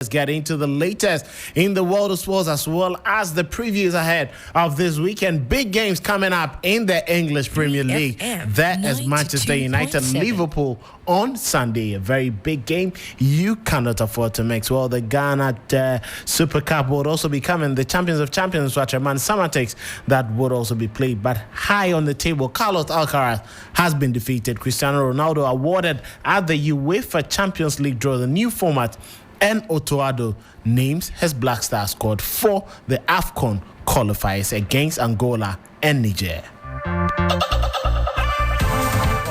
Let's get into the latest in the world of sports as well as the previews ahead of this weekend. Big games coming up in the English Premier League. That is Manchester United, Liverpool on Sunday. A very big game you cannot afford to miss. Well, the Ghana Super Cup would also be coming. The Champions of Champions, Waterman Summer Takes, that would also be played. But high on the table, Carlos Alcaraz has been defeated. Cristiano Ronaldo awarded at the UEFA Champions League draw, the new format. And Otoado names his Black Star squad for the AFCON qualifiers against Angola and Niger.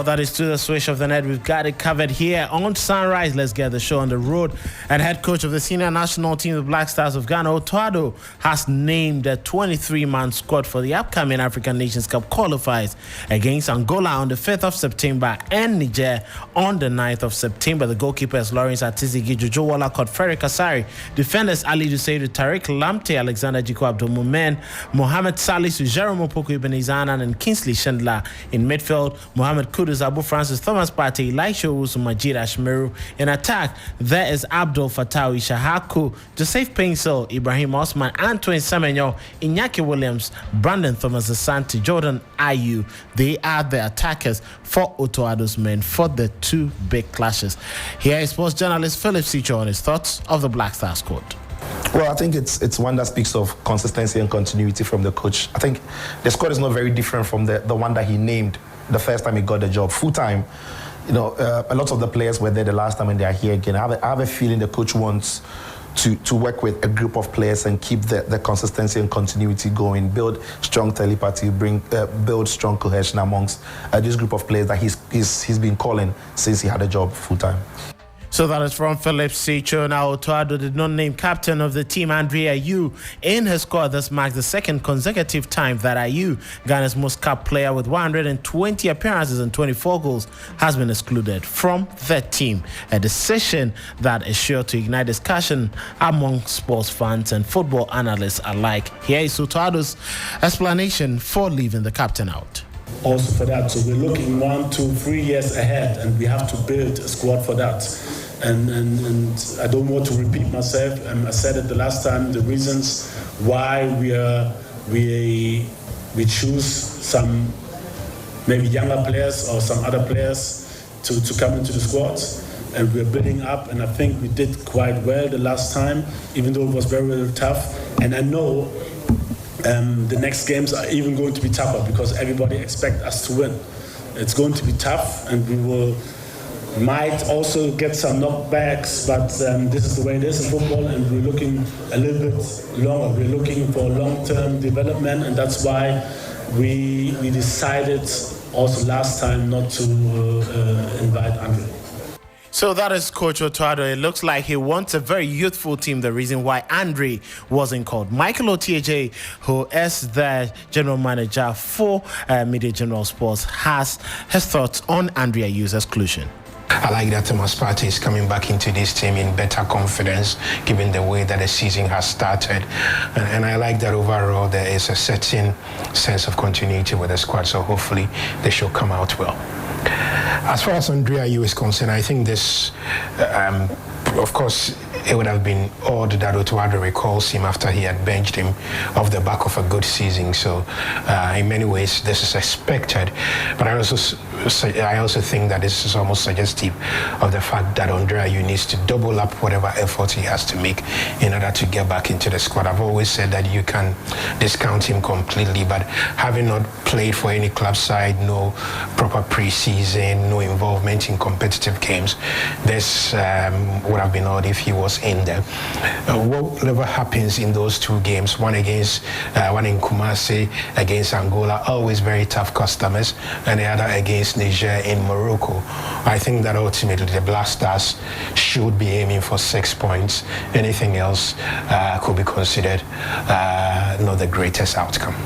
That is to the swish of the net. We've got it covered here on Sunrise. Let's get the show on the road. And head coach of the senior national team, the Black Stars of Ghana, Otoado, has named a 23-man squad for the upcoming African Nations Cup qualifiers against Angola on the 5th of September and Niger on the 9th of September. The goalkeepers Lawrence Atizigi, Jojo Wallacott, Ferry Kasari. Defenders Ali Duseidu, Tariq Lamptey, Alexander Jiko Abdul-Mumen, Mohamed Salisu, Jerome Opoku Ibn Izanan, and Kingsley Schindler. In midfield, Mohamed Kudus, Abu Francis, Thomas Partey, Elisha Owusu, Majid Ashmeru. In attack, there is Abdul Fatawi, Shahaku, Joseph Pencil, Ibrahim Osman, Antoine Semenyo, Iñaki Williams, Brandon Thomas Asante, Jordan Ayew. They are the attackers for Otoado's men for the two big clashes. Here is sports journalist Philip Sicho on his thoughts of the Black Star squad. Well, I think it's one that speaks of consistency and continuity from the coach. I think the squad is not very different from the one that he named the first time he got the job full-time. You know, a lot of the players were there the last time and they are here again. I have a feeling the coach wants to work with a group of players and keep the consistency and continuity going, build strong telepathy, build strong cohesion amongst this group of players that he's been calling since he had a job full-time. So that is from Philip Sicho. Now, Otoado did not name captain of the team Andre Ayew in his squad. This marks the second consecutive time that Ayew, Ghana's most capped player with 120 appearances and 24 goals, has been excluded from the team. A decision that is sure to ignite discussion among sports fans and football analysts alike. Here is Otoado's explanation for leaving the captain out. Also for that, so we're looking 1, 2, 3 years ahead, and we have to build a squad for that. And I don't want to repeat myself. I said it the last time. The reasons why we choose some maybe younger players or some other players to come into the squad, and we're building up. And I think we did quite well the last time, even though it was very, very tough. And I know the next games are even going to be tougher because everybody expects us to win. It's going to be tough, and we might also get some knockbacks, but this is the way it is in football, and we're looking a little bit longer. We're looking for long-term development, and that's why we decided also last time not to invite Andre. So that is Coach Otoado. It looks like he wants a very youthful team, the reason why Andre wasn't called. Michael Otieje, who is the general manager for Media General Sports, has his thoughts on Andre Ayew's exclusion. I like that Thomas Partey is coming back into this team in better confidence, given the way that the season has started. And I like that overall there is a certain sense of continuity with the squad, so hopefully they should come out well. As far as Andre Ayew is concerned, I think this, of course, it would have been odd that Otoado recalls him after he had benched him off the back of a good season. So, in many ways, this is expected. But I also think that this is almost suggestive of the fact that Andre Ayew needs to double up whatever effort he has to make in order to get back into the squad. I've always said that you can discount him completely, but having not played for any club side, no proper pre-season, no involvement in competitive games, this would have been odd if he was in there. Whatever happens in those two games, one in Kumasi against Angola, always very tough customers, and the other against Niger in Morocco. I think that ultimately the Black Stars should be aiming for 6 points. Anything else could be considered not the greatest outcome.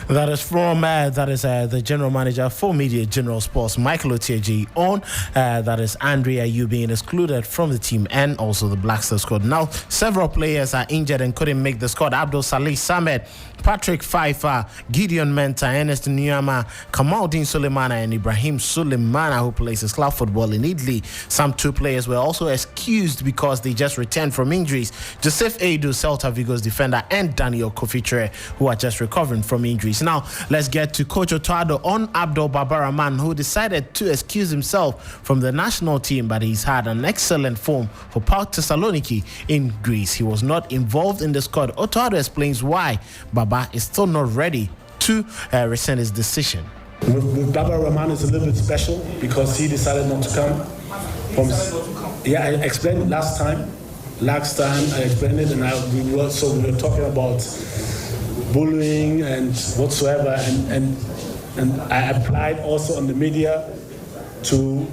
That is from the general manager for Media General Sports, Michael Otieje, on that is Andre Ayew being excluded from the team and also the Black Stars squad. Now, several players are injured and couldn't make the squad. Abdul Salih Samed Patrick Pfeiffer, Gideon Mensah, Ernest Nyama, Kamaldeen Sulemana, and Ibrahim Sulemana, who plays his club football in Italy. Some 2 players were also excused because they just returned from injuries. Joseph Edu, Celta Vigo's defender, and Daniel Kofitre, who are just recovering from injuries. Now, let's get to Coach Otoado on Abdul Babaraman, who decided to excuse himself from the national team, but he's had an excellent form for PAOK Thessaloniki in Greece. He was not involved in the squad. Otoado explains why Baba is still not ready to rescind his decision. With Baba Rahman is a little bit special because he decided not to come. I explained it last time. Last time I explained it, and we were talking about bullying and whatsoever, and I applied also on the media to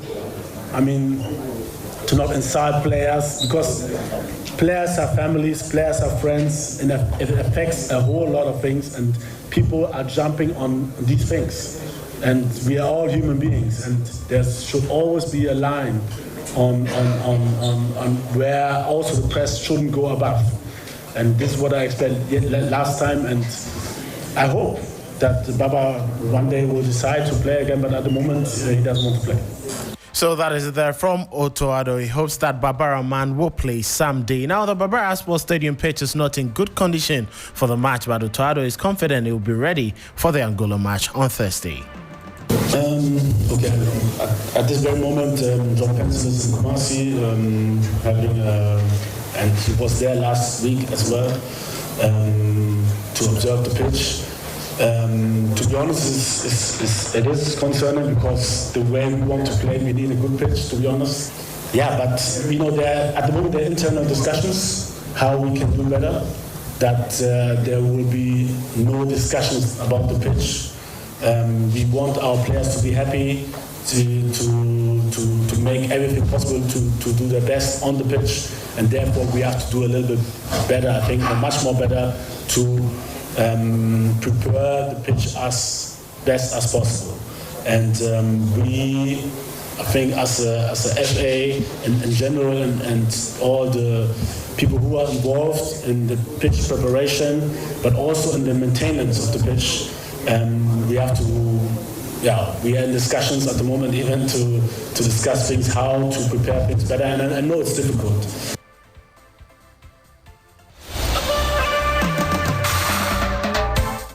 not insult players, because players have families, players have friends, and it affects a whole lot of things, and people are jumping on these things. And we are all human beings, and there should always be a line on where also the press shouldn't go above. And this is what I explained last time, and I hope that Baba one day will decide to play again, but at the moment he doesn't want to play. So that is there from Otoado. He hopes that Babaraman will play someday. Now, the Barbara Sports Stadium pitch is not in good condition for the match, but Otoado is confident he will be ready for the Angola match on Thursday. Okay. At this very moment, John Pencil is in Kumasi, and he was there last week as well to observe the pitch. To be honest, it is concerning, because the way we want to play, we need a good pitch, to be honest. Yeah, but at the moment there are internal discussions how we can do better. That there will be no discussions about the pitch. We want our players to be happy, to make everything possible to do their best on the pitch, and therefore we have to do a little bit better, I think, or much more better to prepare the pitch as best as possible. And I think as a FA in general, and all the people who are involved in the pitch preparation, but also in the maintenance of the pitch, we have to, we are in discussions at the moment even to discuss things, how to prepare things better, and I know it's difficult.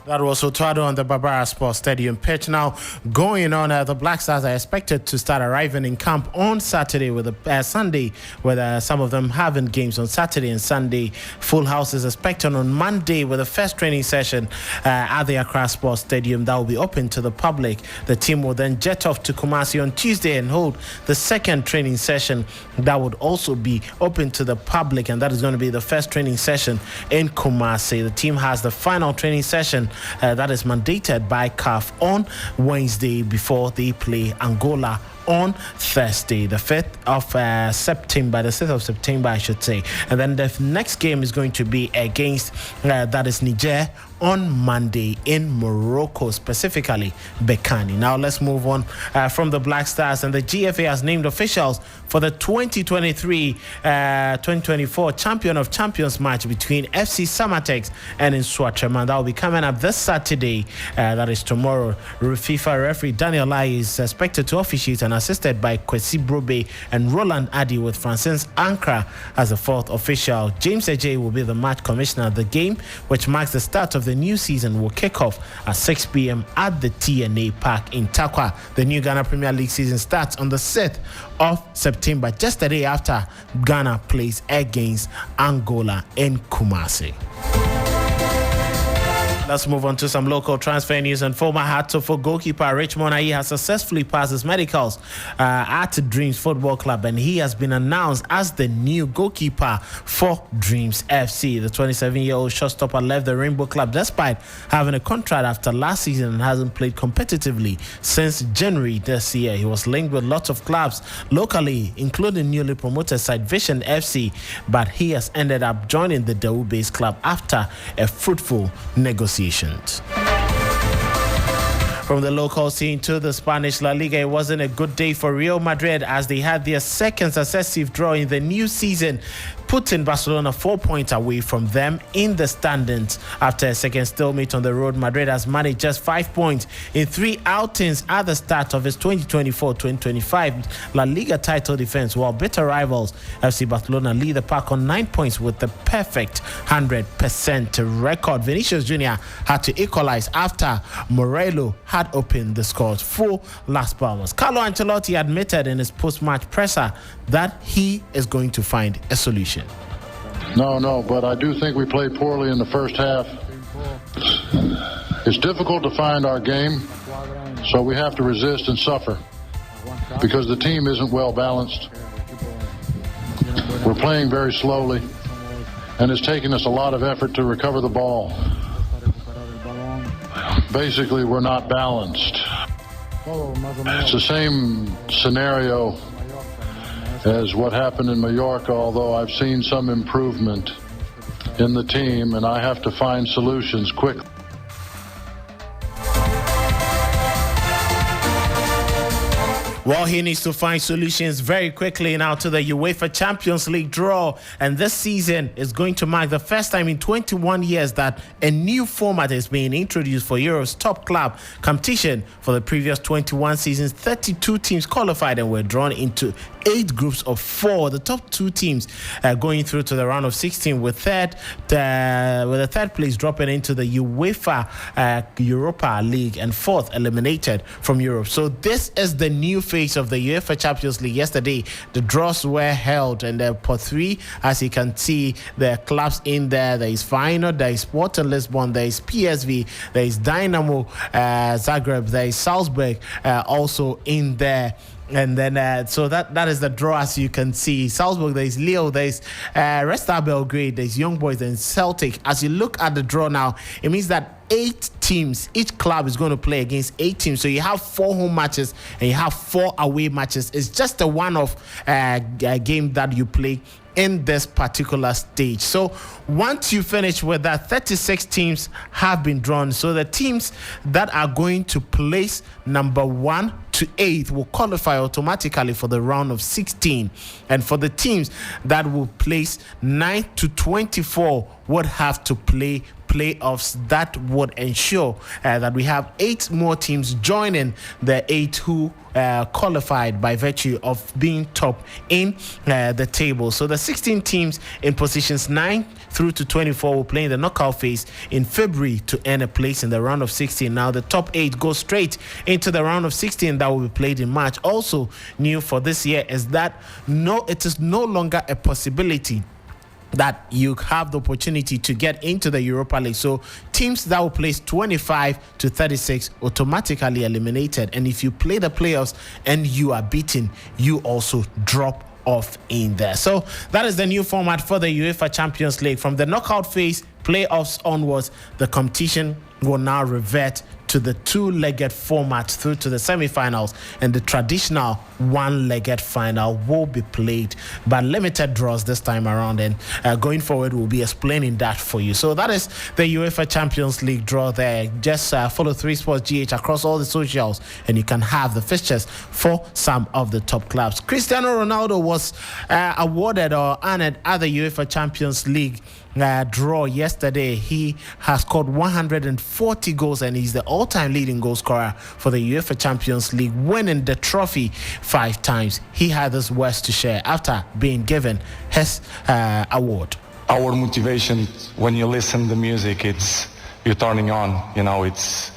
That was Otoado on the Barbara Sports Stadium pitch. Now, going on, the Black Stars are expected to start arriving in camp on Saturday with Sunday, with some of them having games on Saturday and Sunday. Full house is expected on Monday with the first training session at the Accra Sports Stadium that will be open to the public. The team will then jet off to Kumasi on Tuesday and hold the second training session that would also be open to the public, and that is going to be the first training session in Kumasi. The team has the final training session that is mandated by CAF on Wednesday before they play Angola on Thursday, the 5th of September, the 6th of September, I should say. And then the next game is going to be against, that is Niger, on Monday in Morocco, specifically Bekani. Now let's move on from the Black Stars, and the GFA has named officials for the 2023-2024 Champion of Champions match between FC Samatex and Nswatram. That will be coming up this Saturday, that is tomorrow. FIFA referee Daniel Lai is expected to officiate and assisted by Kwesi Brobe and Roland Addy, with Francis Ankara as the fourth official. James Ejay will be the match commissioner. The game, which marks the start of the new season, will kick off at 6 p.m. at the TNA Park in Takwa. The new Ghana Premier League season starts on the 6th of September, just a day after Ghana plays against Angola in Kumasi. Let's move on to some local transfer news. And former Hartlepool goalkeeper Richmond Ayi has successfully passed his medicals at Dreams Football Club, and he has been announced as the new goalkeeper for Dreams FC. The 27-year-old shotstopper left the Rainbow Club despite having a contract after last season and hasn't played competitively since January this year. He was linked with lots of clubs locally, including newly promoted side Vision FC, but he has ended up joining the Dawu-based club after a fruitful negotiation. From the local scene to the Spanish La Liga, it wasn't a good day for Real Madrid as they had their second successive draw in the new season, putting Barcelona 4 points away from them in the standings. After a second stalemate on the road, Madrid has managed just 5 points in 3 outings at the start of its 2024-2025 La Liga title defense, while bitter rivals FC Barcelona lead the pack on 9 points with the perfect 100% record. Vinicius Jr. had to equalize after Morelo had opened the scores for Las Palmas. Carlo Ancelotti admitted in his post-match presser that he is going to find a solution. No, but I do think we played poorly in the first half. It's difficult to find our game, so we have to resist and suffer because the team isn't well balanced. We're playing very slowly, and it's taking us a lot of effort to recover the ball. Basically, we're not balanced. It's the same scenario as what happened in Mallorca, although I've seen some improvement in the team, and I have to find solutions quickly. Well, he needs to find solutions very quickly now to the UEFA Champions League draw. And this season is going to mark the first time in 21 years that a new format is being introduced for Europe's top club competition. For the previous 21 seasons, 32 teams qualified and were drawn into 8 groups of 4. The top 2 teams going through to the round of 16 with the third place dropping into the UEFA Europa League and 4th eliminated from Europe. So this is the new phase of the UEFA Champions League. Yesterday, the draws were held, and pot 3, as you can see, there are clubs in there. There is Feyenoord, there is Sporting Lisbon, there is PSV, there is Dynamo Zagreb, there is Salzburg also in there. And then, so that is the draw, as you can see. Salzburg, there is Lille, there is Red Star Belgrade, there is Young Boys, and Celtic. As you look at the draw now, it means that 8 teams, each club is going to play against 8 teams. So you have 4 home matches and you have 4 away matches. It's just a one-off game that you play in this particular stage. So once you finish with that, 36 teams have been drawn. So the teams that are going to place number 1 to 8 will qualify automatically for the round of 16. And for the teams that will place 9 to 24 would have to play playoffs. That would ensure that we have 8 more teams joining the 8 who qualified by virtue of being top in the table. So the 16 teams in positions 9 through to 24 will play in the knockout phase in February to earn a place in the round of 16. Now the top 8 go straight into the round of 16 that will be played in March. Also new for this year is that it is no longer a possibility that you have the opportunity to get into the Europa League. So teams that will place 25 to 36 automatically eliminated. And if you play the playoffs and you are beaten, you also drop off in there. So that is the new format for the UEFA Champions League. From the knockout phase, playoffs onwards, the competition will now revert to the 2-legged format through to the semi-finals, and the traditional 1-legged final will be played by limited draws this time around, and going forward we'll be explaining that for you. So that is the UEFA Champions League draw there. Just follow 3 Sports GH across all the socials and you can have the fixtures for some of the top clubs. Cristiano Ronaldo was awarded or honored at the UEFA Champions League draw yesterday. He has scored 140 goals and he's the all-time leading goal scorer for the UEFA Champions League, winning the trophy 5 times. He had his words to share after being given his award. Our motivation, when you listen to the music, you're turning on. You know, it's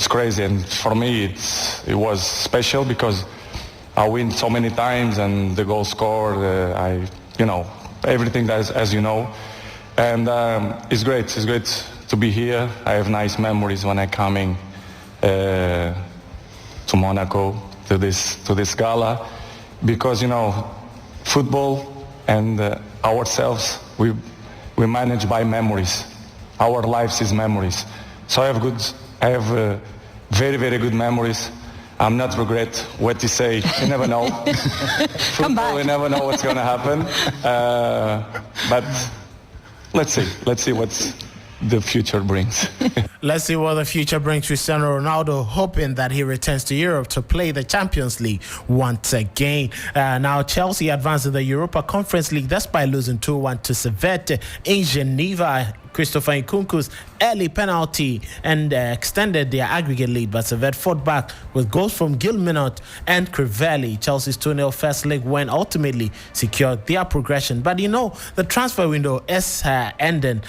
crazy, and for me it was special because I win so many times and the goal scored. Everything that, as you know. And it's great to be here. I have nice memories when I coming to Monaco to this gala, because football and ourselves we manage by memories. Our lives is memories. So I have very, very good memories. I'm not regret what you say. You never know. Football, you never know what's going to happen. But let's see the future brings. Let's see what the future brings. Cristiano Ronaldo hoping that he returns to Europe to play the Champions League once again. Now Chelsea advanced in the Europa Conference League despite losing 2-1 to Servette in Geneva. Christopher Nkunku's early penalty and extended their aggregate lead, but Servette fought back with goals from Gil Minot and Crivelli. Chelsea's 2-0 first leg win ultimately secured their progression. But the transfer window is ending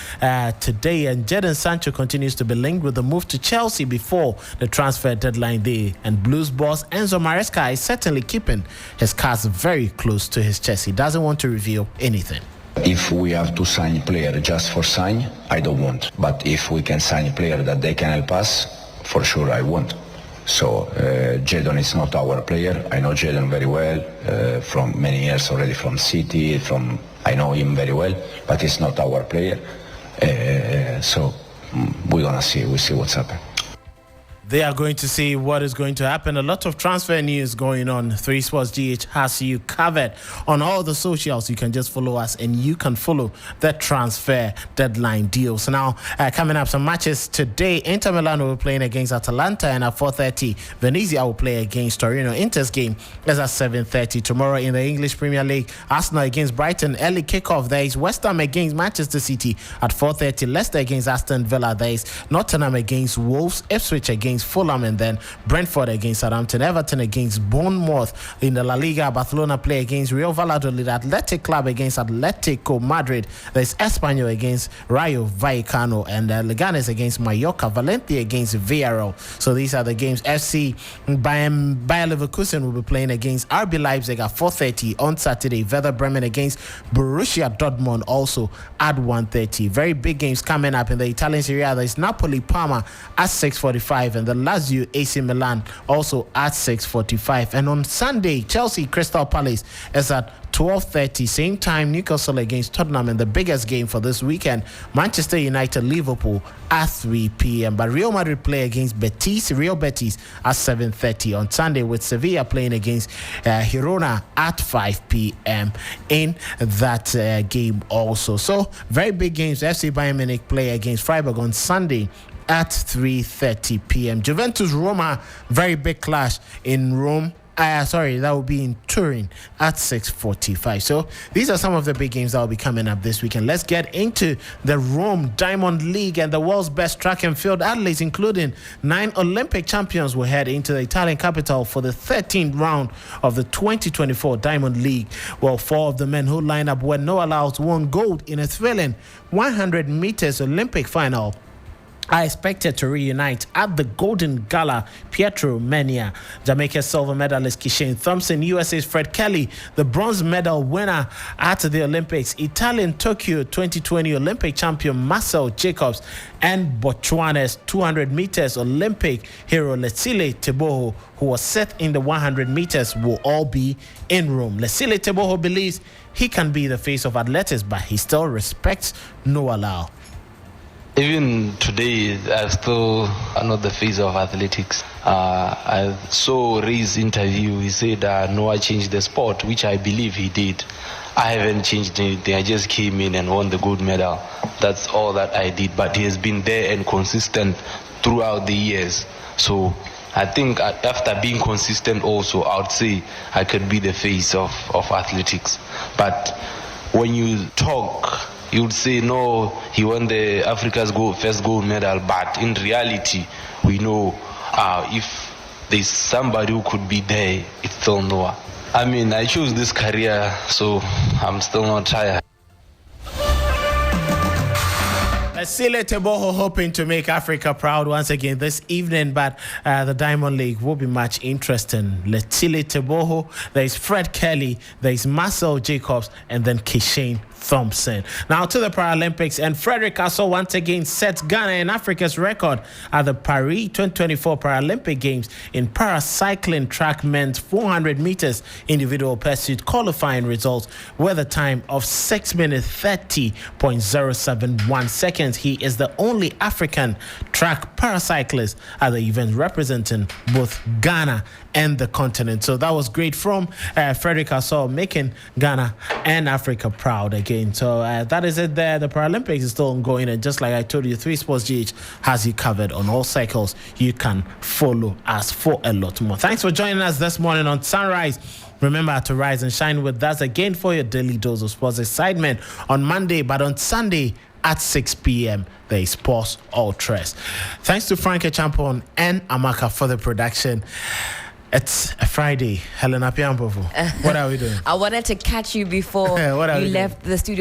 today, and Jadon Sancho continues to be linked with the move to Chelsea before the transfer deadline day. And Blues boss Enzo Maresca is certainly keeping his cards very close to his chest. He doesn't want to reveal anything. If we have to sign a player just for sign, I don't want. But if we can sign a player that they can help us, for sure I want. So Jadon is not our player. I know Jadon very well from many years already from City. I know him very well, but he's not our player. So we're gonna see. We see what's happening. They are going to see what is going to happen. A lot of transfer news going on. 3 Sports GH has you covered on all the socials. You can just follow us and you can follow the transfer deadline deals. Now, coming up, some matches today. Inter Milan will be playing against Atalanta, and at 4:30, Venezia will play against Torino. Inter's game is at 7:30. Tomorrow in the English Premier League, Arsenal against Brighton. Early kickoff. There is West Ham against Manchester City at 4:30. Leicester against Aston Villa. There is Nottingham against Wolves. Ipswich against Fulham, and then Brentford against Southampton. Everton against Bournemouth. In the La Liga, Barcelona play against Real Valladolid. Athletic Club against Atletico Madrid. There's Espanyol against Rayo Vallecano, and Leganes against Mallorca. Valencia against Villarreal. So these are the games. FC Bayer Leverkusen will be playing against RB Leipzig at 4:30 on Saturday. Werder Bremen against Borussia Dortmund also at 1:30. Very big games coming up in the Italian Serie A. There's Napoli Parma at 6:45, and the Lazio AC Milan also at 6:45. And on Sunday, Chelsea Crystal Palace is at 12:30. Same time, Newcastle against Tottenham, and the biggest game for this weekend, Manchester United Liverpool at 3 p.m. But Real Madrid play against Real Betis at 7:30 on Sunday, with Sevilla playing against Girona at 5 p.m. in that game also. So very big games. FC Bayern Munich play against Freiburg on Sunday at 3:30 p.m. Juventus Roma, very big clash in Rome. That will be in Turin at 6:45. So these are some of the big games that will be coming up this weekend. Let's get into the Rome Diamond League, and the world's best track and field athletes, including 9 Olympic champions, will head into the Italian capital for the 13th round of the 2024 Diamond League. Well, 4 of the men who line up were Noah Lyles won gold in a thrilling 100 meters Olympic final are expected to reunite at the Golden Gala. Pietro Menia, Jamaica's silver medalist Kishane Thompson, USA's Fred Kelly, the bronze medal winner at the Olympics, Italian Tokyo 2020 Olympic champion Marcel Jacobs, and Botswana's 200 meters Olympic hero Letsile Teboho, who was set in the 100 meters, will all be in Rome. Letsile Teboho believes he can be the face of athletics, but he still respects Noah Lyles. Even today, I'm still not the face of athletics. I saw Ray's interview. He said Noah changed the sport, which I believe he did. I haven't changed anything. I just came in and won the gold medal. That's all that I did. But he has been there and consistent throughout the years. So I think after being consistent also, I would say I could be the face of athletics. But when you talk, you would say, no, he won the Africa's first gold medal. But in reality, we know if there's somebody who could be there, it's still Noah. I mean, I chose this career, so I'm still not tired. Letsile Teboho hoping to make Africa proud once again this evening, but the Diamond League will be much interesting. Letsile Teboho, there is Fred Kelly, there is Marcel Jacobs, and then Kishane Thompson. Now to the Paralympics, and Frederick Asso once again sets Ghana and Africa's record at the Paris 2024 Paralympic Games in paracycling track men's 400 meters individual pursuit qualifying results with a time of 6 minutes 30.071 seconds. He is the only African track paracyclist at the event, representing both Ghana and the continent. So that was great from Frederick Assau, making Ghana and Africa proud again. So that is it there. The Paralympics is still ongoing, and just like I told you, 3 Sports GH has you covered on all cycles. You can follow us for a lot more. Thanks for joining us this morning on Sunrise. Remember to rise and shine with us again for your daily dose of sports excitement on Monday, but on Sunday at 6 p.m. there is Sports Ultras. Thanks to Frank Champon and Amaka for the production. It's a Friday. Helena Piambovo, what are we doing? I wanted to catch you before you left the studio.